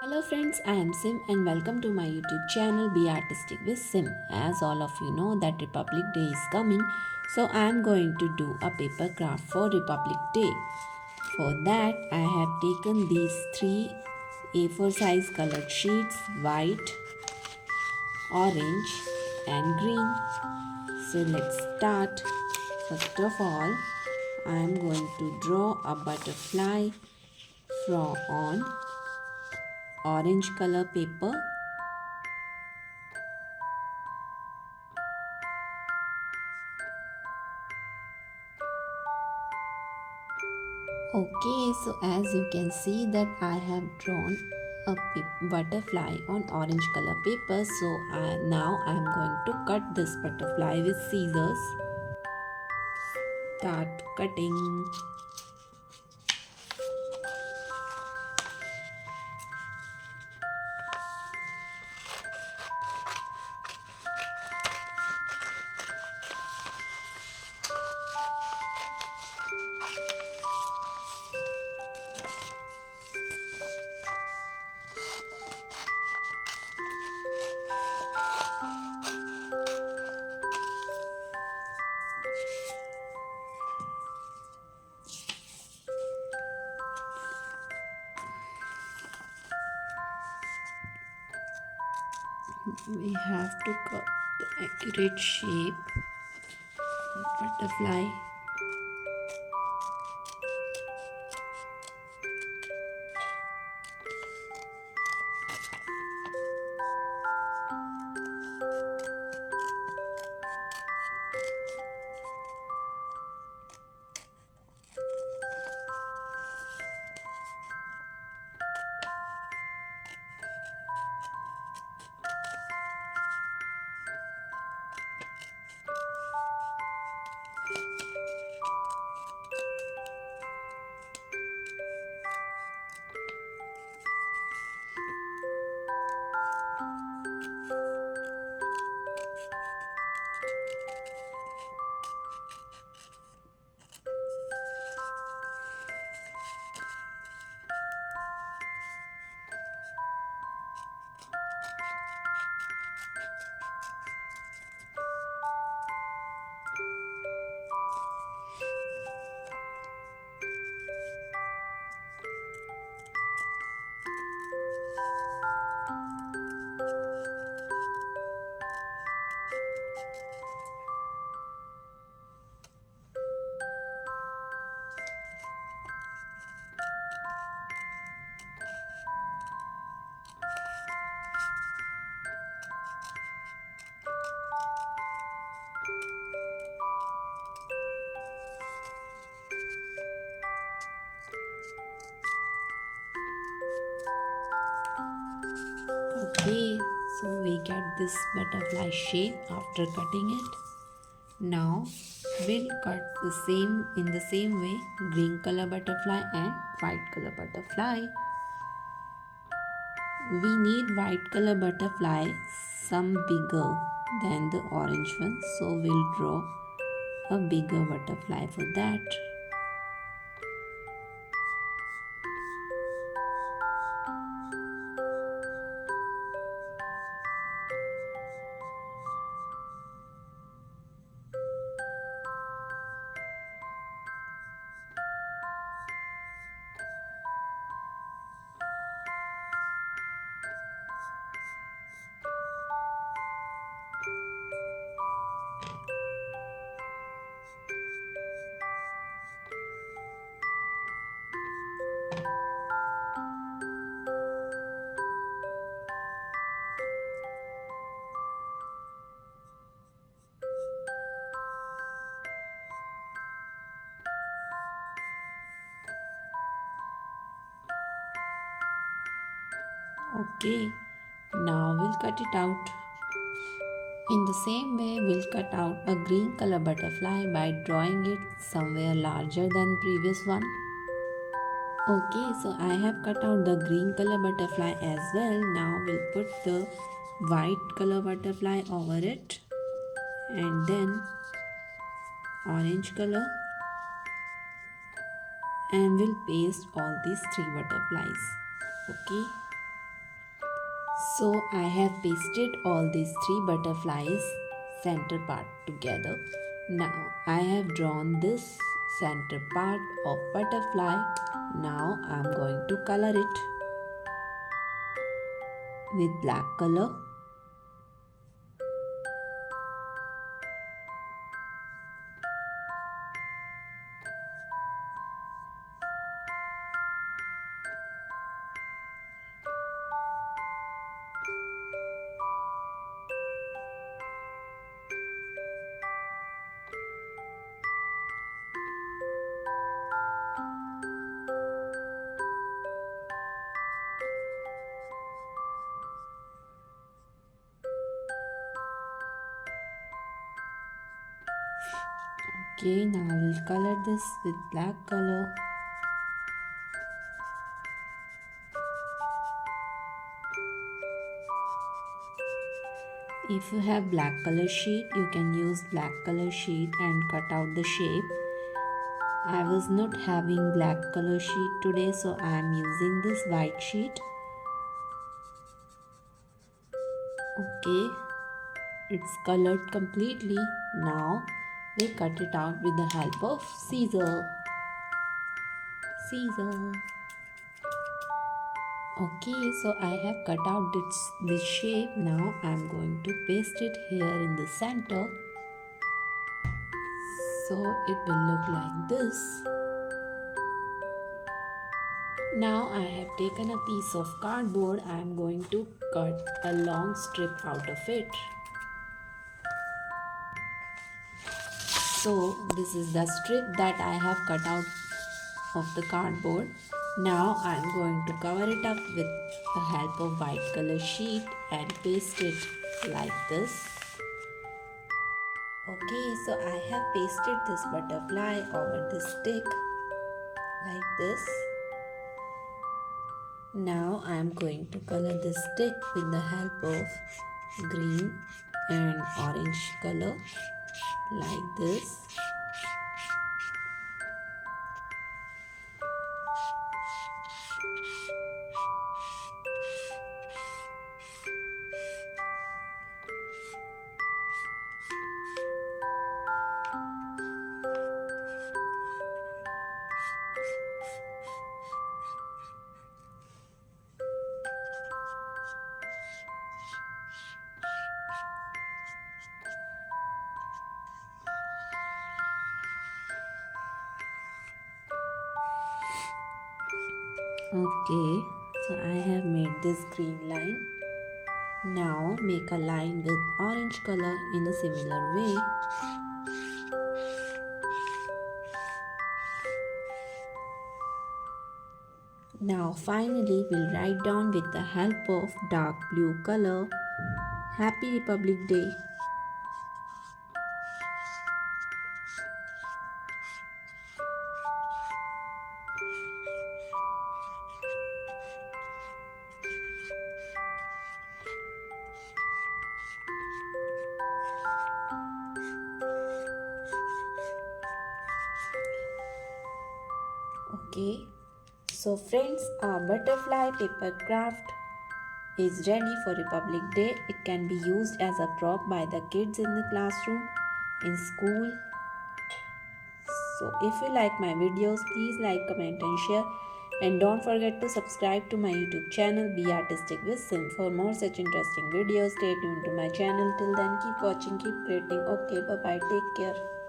Hello friends, I am Sim and welcome to my YouTube channel Be Artistic with Sim. As all of you know that Republic Day is coming, so I am going to do a paper craft for Republic Day. For that, I have taken these three A4 size colored sheets, white, orange and green. So let's start. First of all, I am going to draw a butterfly from on orange color paper. Okay, so as you can see that I have drawn a butterfly on orange color paper. So now I am going to cut this butterfly with scissors. Start cutting. We have to cut the accurate shape of butterfly. Okay, so we get this butterfly shape after cutting it. Now we'll cut the same in the same way green color butterfly and white color butterfly. We need white color butterfly some bigger than the orange one, so we'll draw a bigger butterfly for that. Okay, now we'll cut it out. In the same way, we'll cut out a green color butterfly by drawing it somewhere larger than previous one. Okay, so I have cut out the green color butterfly as well. Now we'll put the white color butterfly over it and then orange color, and we'll paste all these three butterflies. Okay. So I have pasted all these three butterflies center part together. Now I have drawn this center part of butterfly. Now I am going to color it with black color. Okay, now I will color this with black color. If you have black color sheet, you can use black color sheet and cut out the shape. I was not having black color sheet today, so I am using this white sheet. Okay, it's colored completely. Now we cut it out with the help of scissor. Okay, so I have cut out this shape. Now I am going to paste it here in the center. So it will look like this. Now I have taken a piece of cardboard. I am going to cut a long strip out of it. So this is the strip that I have cut out of the cardboard. Now I am going to cover it up with the help of white color sheet and paste it like this. Okay, so I have pasted this butterfly over the stick like this. Now I am going to color the stick with the help of green and orange color like this. Okay, so I have made this green line. Now make a line with orange color in a similar way. Now finally we'll write down with the help of dark blue color, Happy Republic Day. Okay, so friends, our butterfly paper craft is ready for Republic Day. It can be used as a prop by the kids in the classroom, in school. So if you like my videos, please like, comment and share. And don't forget to subscribe to my YouTube channel Be Artistic with Sim for more such interesting videos. Stay tuned to my channel. Till then, keep watching, keep creating. Okay, bye bye. Take care.